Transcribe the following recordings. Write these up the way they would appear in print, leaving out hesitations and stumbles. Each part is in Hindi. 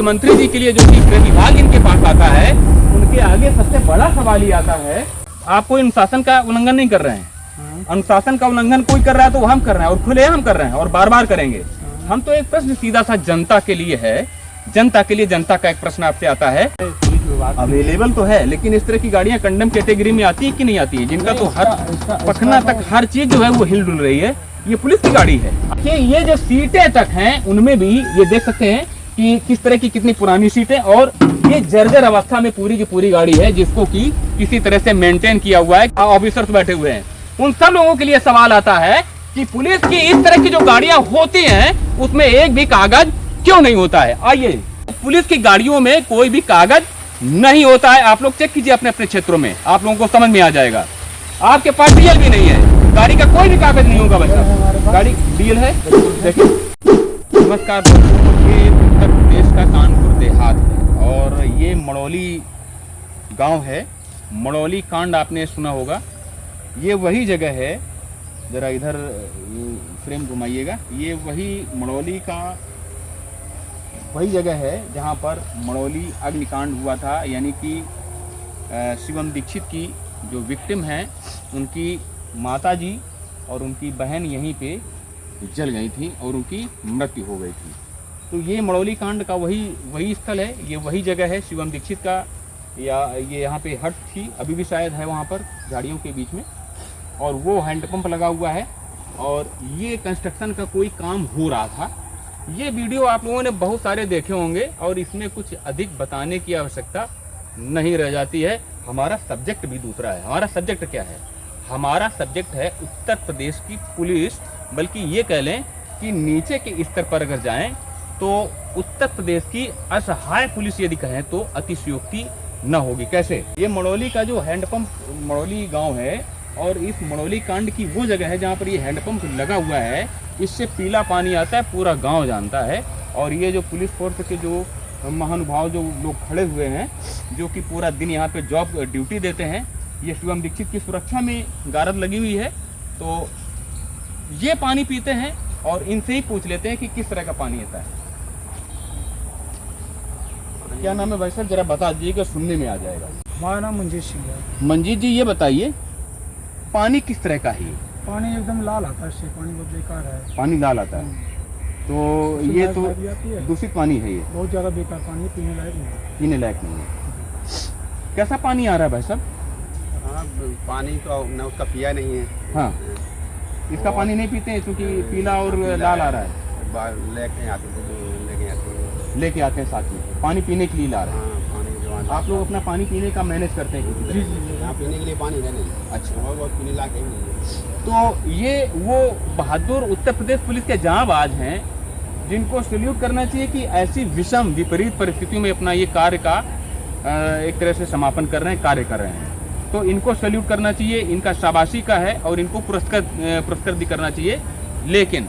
मुख्यमंत्री जी के लिए जो कि गृह विभाग इनके पास आता है, उनके आगे सबसे बड़ा सवाल ये आता है, आप कोई अनुशासन का उल्लंघन नहीं कर रहे हैं। अनुशासन का उल्लंघन कोई कर रहा है तो वो हम कर रहे हैं, और खुले हम कर रहे हैं और बार बार करेंगे। हम तो एक प्रश्न सीधा सा जनता के लिए है, जनता के लिए जनता का एक प्रश्न आपसे आता है। अवेलेबल तो है, लेकिन इस तरह की गाड़ियां कंडम कैटेगरी में आती है कि नहीं आती है, जिनका तो हर पखना तक हर चीज जो है वो हिल डुल रही है। ये पुलिस की गाड़ी है। ये जो सीटें तक हैं उनमें भी ये देख सकते हैं कि किस तरह की कितनी पुरानी सीटें, और ये जर्जर अवस्था में पूरी की पूरी गाड़ी है, जिसको कि किसी तरह से मेंटेन किया हुआ है। ऑफिसर्स बैठे हुए हैं, उन सब लोगों के लिए सवाल आता है कि पुलिस की इस तरह की जो गाड़ियां होती हैं उसमें एक भी कागज क्यों नहीं होता है। आइए, पुलिस की गाड़ियों में कोई भी कागज नहीं होता है। आप लोग चेक कीजिए अपने अपने क्षेत्रों में, आप लोगों को समझ में आ जाएगा। आपके पास डीएल भी नहीं है, गाड़ी का कोई भी कागज नहीं होगा बच्चा। गाड़ी डीएल है, देखिए। नमस्कार दोस्तों, ये उत्तर प्रदेश का कानपुर देहात है और ये मड़ौली गांव है। मड़ौली कांड आपने सुना होगा। ये वही जगह है, जरा इधर फ्रेम घुमाइएगा, ये वही मड़ौली का वही जगह है जहां पर मड़ौली अग्निकांड हुआ था। यानी कि शिवम दीक्षित की जो विक्टिम हैं, उनकी माताजी और उनकी बहन यहीं पे जल गई थी और उनकी मृत्यु हो गई थी। तो ये मड़ौली कांड का वही स्थल है, ये वही जगह है शिवम दीक्षित का। या ये यहाँ पे हट थी, अभी भी शायद है वहाँ पर झाड़ियों के बीच में, और वो हैंडपंप लगा हुआ है और ये कंस्ट्रक्शन का कोई काम हो रहा था। ये वीडियो आप लोगों ने बहुत सारे देखे होंगे और इसमें कुछ अधिक बताने की आवश्यकता नहीं रह जाती है। हमारा सब्जेक्ट भी दूसरा है। हमारा सब्जेक्ट क्या है? हमारा सब्जेक्ट है उत्तर प्रदेश की पुलिस, बल्कि ये कह लें कि नीचे के स्तर पर अगर जाएं तो उत्तर प्रदेश की असहाय पुलिस यदि कहें तो अतिशयोक्ति न होगी। कैसे? ये मड़ौली का जो हैंडपंप मड़ौली गांव है और इस मड़ौली कांड की वो जगह है जहां पर ये हैंडपंप लगा हुआ है। इससे पीला पानी आता है, पूरा गांव जानता है। और ये जो पुलिस फोर्स के जो महानुभाव जो लोग खड़े हुए हैं, जो कि पूरा दिन यहाँ पे जॉब ड्यूटी देते हैं, ये शिवम दीक्षित की सुरक्षा में गारद लगी हुई है। तो ये पानी पीते हैं और इनसे ही पूछ लेते हैं कि किस तरह का पानी आता है। क्या नाम है भाई साहब, जरा बता दीजिएगा, सुनने में आ जाएगा। हमारा नाम मंजीत सिंह है। मंजीत जी, ये बताइए पानी किस तरह का है? पानी एकदम लाल आता है, इससे पानी बहुत बेकार है। पानी लाल आता है, तो ये तो दूषित पानी है। ये बहुत ज़्यादा बेकार पानी है, पीने लायक नहीं है। पीने लायक नहीं है। कैसा पानी आ रहा है भाई साहब? हाँ, पानी तो न उसका पिया नहीं है। हाँ, इसका पानी नहीं पीते हैं क्योंकि पीला और लाल आ रहा है। लेके आते हैं साथ में, पानी पीने के लिए ला रहे हैं। हाँ, पानी जो आप लोग अपना पानी पीने का मैनेज करते हैं किसी तरह? यहाँ पीने के लिए पानी है नहीं। अच्छा, और बहुत पीने लायक नहीं है। तो ये वो बहादुर उत्तर प्रदेश पुलिस के जांबाज हैं जिनको सैल्यूट करना चाहिए कि ऐसी विषम विपरीत परिस्थितियों में अपना ये कार्य का एक तरह से समापन कर रहे हैं, कार्य कर रहे हैं। तो इनको सैल्यूट करना चाहिए, इनका शाबाशी का है और इनको पुरस्कृत भी करना चाहिए। लेकिन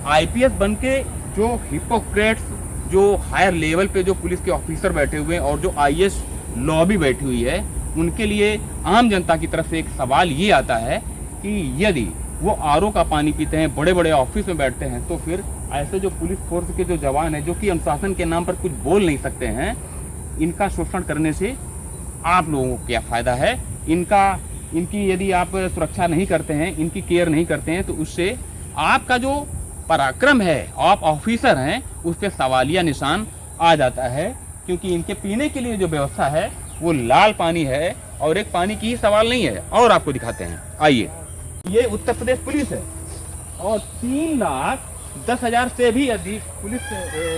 आईपीएस बन के जो हिपोक्रेट्स, जो हायर लेवल पे जो पुलिस के ऑफिसर बैठे हुए हैं और जो आईएएस लॉबी बैठी हुई है, उनके लिए आम जनता की तरफ से एक सवाल ये आता है कि यदि वो आरओ का पानी पीते हैं, बड़े बड़े ऑफिस में बैठते हैं, तो फिर ऐसे जो पुलिस फोर्स के जो जवान हैं, जो कि अनुशासन के नाम पर कुछ बोल नहीं सकते हैं, इनका शोषण करने से आप लोगों को क्या फ़ायदा है? इनकी यदि आप सुरक्षा नहीं करते हैं, इनकी केयर नहीं करते हैं, तो उससे आपका जो पराक्रम है, आप ऑफिसर हैं, उस पर सवालिया निशान आ जाता है। क्योंकि इनके पीने के लिए जो व्यवस्था है वो लाल पानी है और एक पानी की ही सवाल नहीं है। और आपको दिखाते हैं, आइए। ये उत्तर प्रदेश पुलिस है और 3,10,000 से भी अधिक पुलिस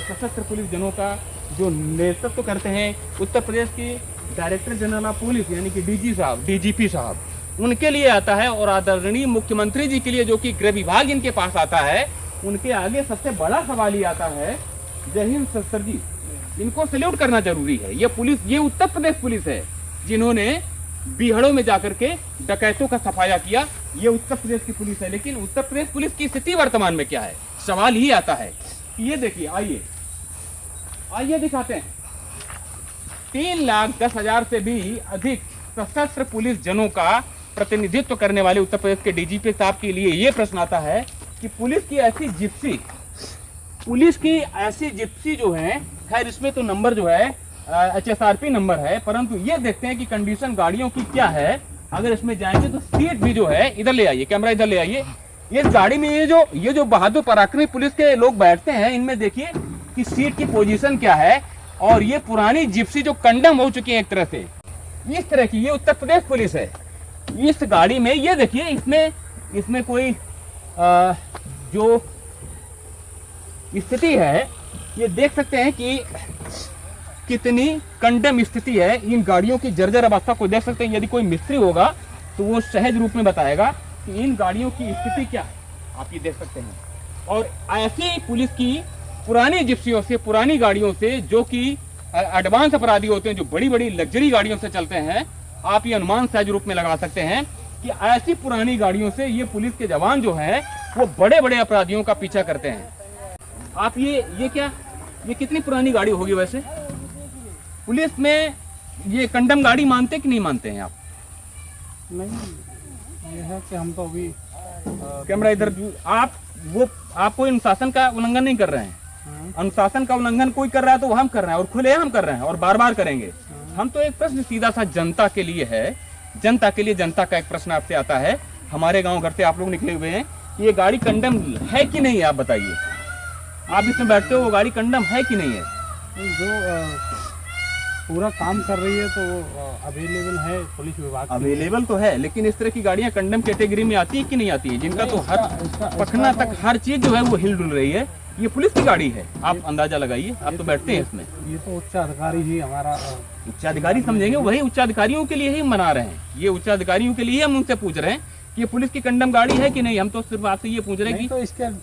सशस्त्र पुलिस जनों का जो नेतृत्व करते हैं उत्तर प्रदेश की डायरेक्टर जनरल ऑफ पुलिस यानी कि डीजीपी साहब, उनके लिए आता है। और आदरणीय मुख्यमंत्री जी के लिए जो कि गृह विभाग इनके पास आता है, उनके आगे सबसे बड़ा सवाल ये आता है। जय हिंद सर जी, इनको सैल्यूट करना जरूरी है। ये पुलिस, ये उत्तर प्रदेश पुलिस है जिन्होंने बिहड़ों में जाकर के डकैतों का सफाया किया। ये उत्तर प्रदेश की पुलिस है। लेकिन उत्तर प्रदेश पुलिस की स्थिति वर्तमान में क्या है? सवाल ही आता है कि ये देखिए, आइए दिखाते हैं। 3,10,000 से भी अधिक सशस्त्र पुलिस जनों का प्रतिनिधित्व करने वाले उत्तर प्रदेश के डीजीपी साहब के लिए ये प्रश्न आता है कि पुलिस की ऐसी जिप्सी पुलिस की ऐसी जिप्सी जो है, खैर इसमें तो नंबर जो है HSRP नंबर है, परंतु ये देखते हैं कि कंडीशन गाड़ियों की क्या है। अगर इसमें जाएंगे तो सीट भी जो है, इधर ले आइए, कैमरा इधर ले आइए, इस गाड़ी में ये जो बहादुर पराक्रमी पुलिस के लोग बैठते हैं, इनमें देखिए कि सीट की पोजीशन क्या है। और ये पुरानी जिप्सी जो कंडम हो चुकी है एक तरह से, इस तरह की, ये उत्तर प्रदेश पुलिस है। इस गाड़ी में ये देखिए, इसमें कोई जो स्थिति है, ये देख सकते हैं कि कितनी कंडम स्थिति है। इन गाड़ियों की जर्जर अवस्था को देख सकते हैं। यदि कोई मिस्त्री होगा तो वो सहज रूप में बताएगा कि इन गाड़ियों की स्थिति क्या है, आप ये देख सकते हैं। और ऐसी पुलिस की पुरानी जिप्सियों से, पुरानी गाड़ियों से, जो कि एडवांस अपराधी होते हैं, जो बड़ी बड़ी लग्जरी गाड़ियों से चलते हैं, आप ये अनुमान सहज रूप में लगा सकते हैं कि ऐसी पुरानी गाड़ियों से ये पुलिस के जवान जो हैं वो बड़े बड़े अपराधियों का पीछा करते हैं। आप ये क्या, ये कितनी पुरानी गाड़ी होगी वैसे? पुलिस में ये कंडम गाड़ी मानते कि नहीं मानते हैं आप? नहीं, ये है कि हम तो अभी कैमरा इधर, आप कोई अनुशासन का उल्लंघन नहीं कर रहे हैं। अनुशासन का उल्लंघन कोई कर रहा है तो वो हम कर रहे हैं, और खुलेआम कर रहे हैं, और बार बार करेंगे। हम तो एक प्रश्न सीधा सा जनता के लिए है, जनता के लिए, जनता का एक प्रश्न आपसे आता है। हमारे गांव घर से आप लोग निकले हुए हैं, ये गाड़ी कंडम है कि नहीं है, आप बताइए। आप इसमें बैठते हो, वो गाड़ी कंडम है कि नहीं है? जो पूरा काम कर रही है तो अवेलेबल है पुलिस विभाग। अवेलेबल तो है, लेकिन इस तरह की गाड़ियां कंडम कैटेगरी में आती है कि नहीं आती है, जिनका तो हर पखना तक हर चीज जो है वो हिल डुल रही है। ये पुलिस की गाड़ी है, आप अंदाजा लगाइए, आप तो बैठते हैं इसमें। ये तो उच्चाधिकारी ही हमारा उच्चाधिकारी समझेंगे, वही उच्चाधिकारियों के लिए ही मना रहे हैं। ये उच्चाधिकारियों के लिए हम उनसे पूछ रहे हैं कि ये पुलिस की कंडम गाड़ी है कि नहीं। हम तो सिर्फ आपसे ये पूछ रहे हैं कि तो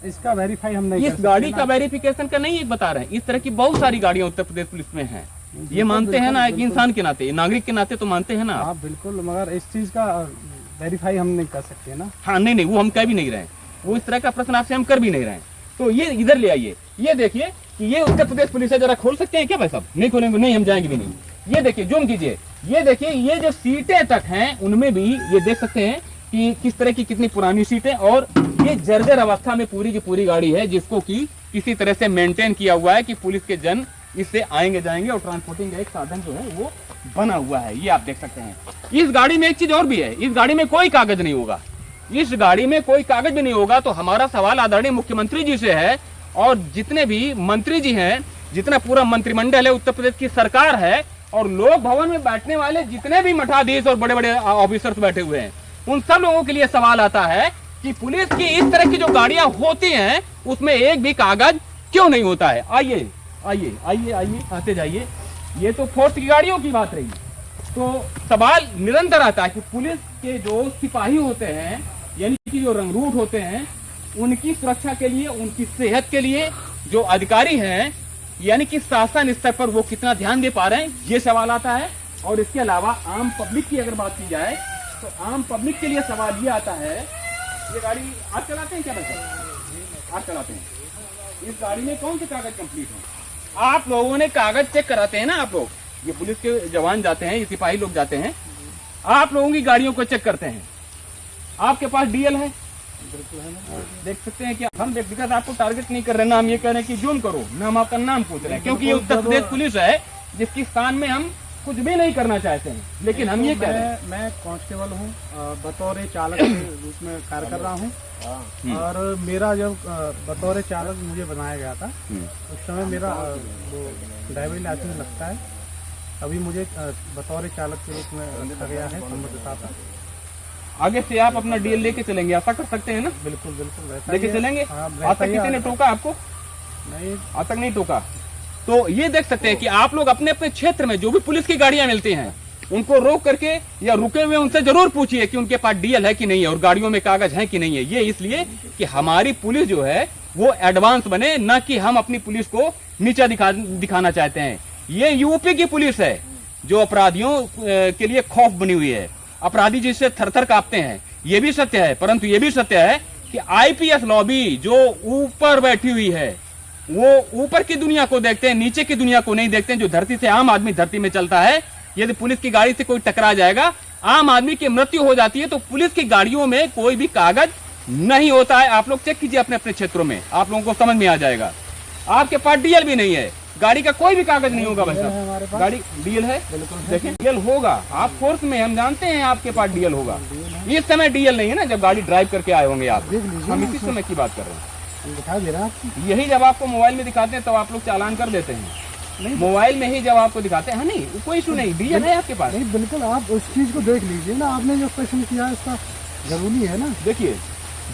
इसका वेरीफाई हम नहीं इस गाड़ी का वेरिफिकेशन का नहीं बता रहे हैं। इस तरह की बहुत सारी गाड़ियां उत्तर प्रदेश पुलिस में हैं। ये मानते हैं ना, एक इंसान के नाते, नागरिक के नाते तो मानते हैं ना आप? बिल्कुल, मगर इस चीज का वेरीफाई हम नहीं कर सकते ना। हाँ, नहीं, वो हम कह भी नहीं रहे, वो इस तरह का प्रश्न आपसे हम कर भी नहीं रहे। तो ये इधर ले आइए, ये देखिए कि ये उत्तर प्रदेश पुलिस है। जरा खोल सकते हैं क्या भाई साहब? नहीं खोलेंगे, नहीं, हम जाएंगे भी नहीं। ये देखिए, जूम कीजिए, ये देखिए, ये जो सीटें तक हैं उनमें भी ये देख सकते हैं कि किस तरह की कितनी पुरानी सीटें, और ये जर्जर अवस्था में पूरी की पूरी गाड़ी है, जिसको कि किसी तरह से मेंटेन किया हुआ है कि पुलिस के जन इससे आएंगे जाएंगे, और ट्रांसपोर्टिंग का एक साधन जो है वो बना हुआ है। ये आप देख सकते हैं। इस गाड़ी में एक चीज और भी है, इस गाड़ी में कोई कागज नहीं होगा। इस गाड़ी में कोई कागज भी नहीं होगा। तो हमारा सवाल आदरणीय मुख्यमंत्री जी से है, और जितने भी मंत्री जी हैं, जितना पूरा मंत्रिमंडल है, उत्तर प्रदेश की सरकार है, और लोक भवन में बैठने वाले जितने भी मठाधीश और बड़े बड़े ऑफिसर्स बैठे हुए हैं, उन सब लोगों के लिए सवाल आता है कि पुलिस की इस तरह की जो गाड़ियां होती हैं उसमें एक भी कागज क्यों नहीं होता है। आइए आइए आइए आइए, आते जाइए। ये तो फोर्स की गाड़ियों की बात रही। तो सवाल निरंतर आता है कि पुलिस के जो सिपाही होते हैं, यानी कि जो रंगरूट होते हैं, उनकी सुरक्षा के लिए, उनकी सेहत के लिए जो अधिकारी हैं, यानी कि शासन स्तर पर वो कितना ध्यान दे पा रहे हैं, ये सवाल आता है। और इसके अलावा आम पब्लिक की अगर बात की जाए तो आम पब्लिक के लिए सवाल ये आता है, ये गाड़ी आप चलाते हैं क्या बच्चा? आप चलाते हैं। इस गाड़ी में कौन से कागज कंप्लीट हैं? आप लोगों ने कागज चेक कराते हैं ना, आप लोग, ये पुलिस के जवान जाते हैं, ये सिपाही लोग जाते हैं, आप लोगों की गाड़ियों को चेक करते हैं। आपके पास डीएल है? बिल्कुल है ना। देख सकते हैं कि हम व्यक्तिगत आपको टारगेट नहीं कर रहे ना, हम ये कह रहे हैं कि जूम करो ना, हम आपका नाम पूछ रहे हैं, क्योंकि ये उत्तर प्रदेश पुलिस है जिसकी स्थान में हम कुछ भी नहीं करना चाहते हैं। लेकिन हम ये कह रहे हैं, मैं कांस्टेबल हूँ, बतौर चालक के रूप में कार्य कर रहा हूँ। और मेरा जब बतौर चालक मुझे बनाया गया था, उस समय मेरा वो ड्राइविंग लाइसेंस लगता है, अभी मुझे बतौर चालक के रूप में रखा गया है संबद्धता था। आगे से आप अपना डीएल लेके चलेंगे, ऐसा कर सकते हैं ना? बिल्कुल बिल्कुल लेके चलेंगे। आज तक किसी ने टोका आपको? नहीं, आज तक नहीं टोका। तो ये देख सकते हैं कि आप लोग अपने अपने क्षेत्र में जो भी पुलिस की गाड़ियां मिलती हैं, उनको रोक करके या रुके हुए उनसे जरूर पूछिए कि उनके पास डीएल है कि नहीं है, और गाड़ियों में कागज है कि नहीं है। ये इसलिए कि हमारी पुलिस जो है वो एडवांस बने, ना कि हम अपनी पुलिस को नीचा दिखाना चाहते हैं। ये यूपी की पुलिस है जो अपराधियों के लिए खौफ बनी हुई है, अपराधी जिससे थरथर कांपते हैं। ये भी सत्य है, परंतु ये भी सत्य है कि आईपीएस लॉबी जो ऊपर बैठी हुई है, वो ऊपर की दुनिया को देखते हैं, नीचे की दुनिया को नहीं देखते हैं। जो धरती से आम आदमी धरती में चलता है, यदि पुलिस की गाड़ी से कोई टकरा जाएगा, आम आदमी की मृत्यु हो जाती है, तो पुलिस की गाड़ियों में कोई भी कागज नहीं होता है। आप लोग चेक कीजिए अपने अपने क्षेत्रों में, आप लोगों को समझ में आ जाएगा। आपके पास डीएल भी नहीं है, गाड़ी का कोई भी कागज नहीं होगा भाई है हमारे साहब। पास। गाड़ी डीएल है, देखिए डीएल होगा, आप फोर्स में, हम जानते हैं आपके पास डीएल होगा। इस समय डीएल नहीं है ना, जब गाड़ी ड्राइव करके आए होंगे आप, देख लीजिए हम ना, इसी समय की बात कर रहे हैं। दिखा दे रहा है आपको। यही जब आपको मोबाइल में दिखाते हैं तब आप लोग चालान कर देते हैं, नहीं, मोबाइल में ही जब आपको दिखाते हैं। हाँ नहीं, कोई इशू नहीं, डीएल है आपके पास। नहीं बिल्कुल, आप उस चीज को देख लीजिए ना, आपने जो क्वेश्चन किया है इसका जरूरी है ना। देखिए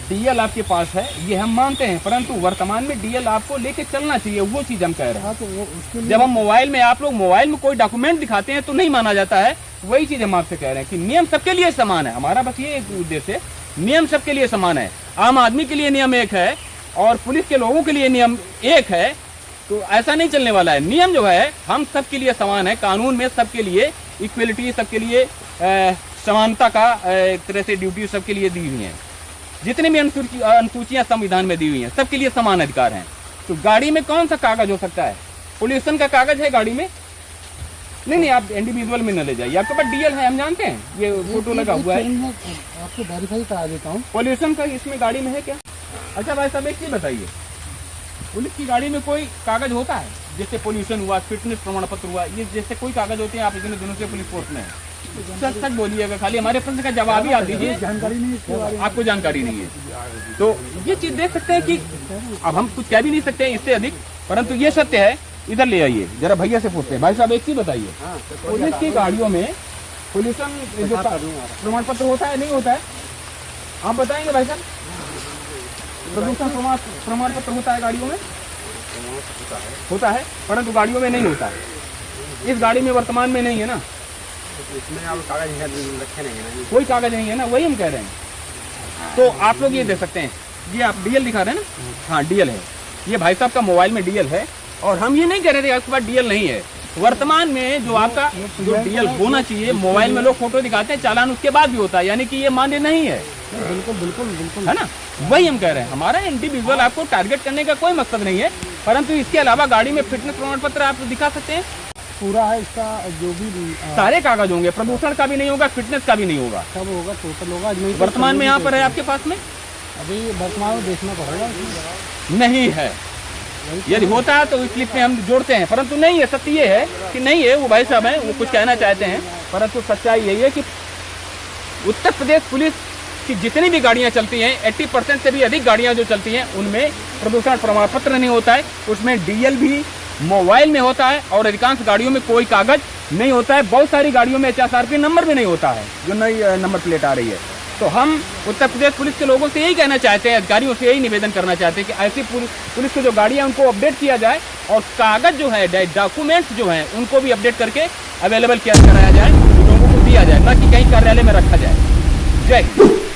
डीएल आपके पास है, ये हम मानते हैं, परंतु वर्तमान में डीएल आपको लेके चलना चाहिए, वो चीज हम कह रहे हैं। हाँ, तो वो उसके लिए जब हम मोबाइल में, आप लोग मोबाइल में कोई डॉक्यूमेंट दिखाते हैं तो नहीं माना जाता है, वही चीज हम आपसे कह रहे हैं कि नियम सबके लिए समान है। हमारा बस ये एक उद्देश्य है, नियम सबके लिए समान है। आम आदमी के लिए नियम एक है और पुलिस के लोगों के लिए नियम एक है, तो ऐसा नहीं चलने वाला है। नियम जो है हम सबके लिए समान है, कानून में सबके लिए इक्वलिटी, सबके लिए समानता का एक तरह से ड्यूटी सबके लिए दी हुई है। जितने भी अनुसूचियां संविधान में दी हुई हैं, सबके लिए समान अधिकार हैं। तो गाड़ी में कौन सा कागज हो सकता है? पोल्यूशन का कागज है गाड़ी में? नहीं, आप इंडिविजुअल में न ले जाइए, आपके पास डीएल है, हम जानते हैं, ये फोटो लगा हुआ है। मैं आपको वेरीफाई करा देता हूँ। पोल्यूशन का इसमें गाड़ी में है क्या? अच्छा भाई साहब एक चीज बताइए, पुलिस की गाड़ी में कोई कागज होता है? जैसे पोल्यूशन हुआ, फिटनेस प्रमाण पत्र हुआ, ये जैसे कोई कागज होते हैं? आप इतने दिनों से पुलिस फोर्स में है, सच सच बोलिएगा, खाली हमारे प्रश्न का जवाब ही आप दीजिए। जानकारी नहीं है इसके बारे में। आपको जानकारी नहीं है, तो ये चीज देख सकते हैं कि अब हम कुछ कह भी नहीं सकते हैं इससे अधिक, परंतु ये सत्य है। इधर ले आइए जरा, भैया से पूछते हैं। भाई साहब एक चीज बताइए, पुलिस की गाड़ियों में पोल्यूशन जो प्रमाण पत्र होता है नहीं होता है? आप बताएंगे भाई साहब? प्रदूषण प्रमाण पत्र होता है गाड़ियों में? होता है, परंतु गाड़ियों में नहीं होता है। इस गाड़ी में वर्तमान में नहीं है ना, इसमें आप कागज रखे नहीं है ना। कोई कागज नहीं है ना, वही हम कह रहे हैं। तो आप लोग ये देख सकते हैं, ये आप डीएल दिखा रहे हैं ना? हाँ डीएल है, ये भाई साहब का मोबाइल में डीएल है, और हम ये नहीं कह रहे थे आपके पास डीएल नहीं है। वर्तमान में जो आपका जो डीएल होना चाहिए, मोबाइल में लोग फोटो दिखाते हैं, चालान उसके बाद भी होता है, यानी कि ये मान्य नहीं है। बिल्कुल बिल्कुल बिल्कुल है ना, वही हम कह रहे हैं। हमारा इंडिविजुअल आपको टारगेट करने का कोई मकसद नहीं है, परंतु इसके अलावा गाड़ी में फिटनेस प्रमाण पत्र आप दिखा सकते हैं, पूरा है इसका जो भी सारे कागज होंगे, प्रदूषण का भी नहीं होगा, फिटनेस का भी नहीं होगा। सब होगा, टोटल होगा। नहीं तो वर्तमान में यहाँ पर है आपके पास में? अभी वर्तमान में देखना पड़ेगा। नहीं है, यदि होता है तो इस क्लिप में हम जोड़ते हैं, परंतु नहीं है। सत्य ये है कि नहीं है। वो भाई साहब हैं, वो कुछ कहना चाहते हैं, परंतु सच्चाई यही है कि उत्तर प्रदेश पुलिस की जितनी भी गाड़ियां चलती हैं, 80% से भी अधिक गाड़ियां जो चलती हैं, उनमें प्रदूषण प्रमाण पत्र नहीं होता है, उसमें डीएल भी मोबाइल में होता है, और अधिकांश गाड़ियों में कोई कागज नहीं होता है। बहुत सारी गाड़ियों में HSRP नंबर भी नहीं होता है, जो नई नंबर प्लेट आ रही है। तो हम उत्तर प्रदेश पुलिस के लोगों से यही कहना चाहते हैं, अधिकारियों से यही निवेदन करना चाहते हैं कि ऐसी पुलिस की जो गाड़ियां उनको अपडेट किया जाए, और कागज जो है, डॉक्यूमेंट्स जो हैं, उनको भी अपडेट करके अवेलेबल कराया जाए, लोगों को दिया जाए, ना कि कहीं कार्यालय में रखा जाए। जय हिंद।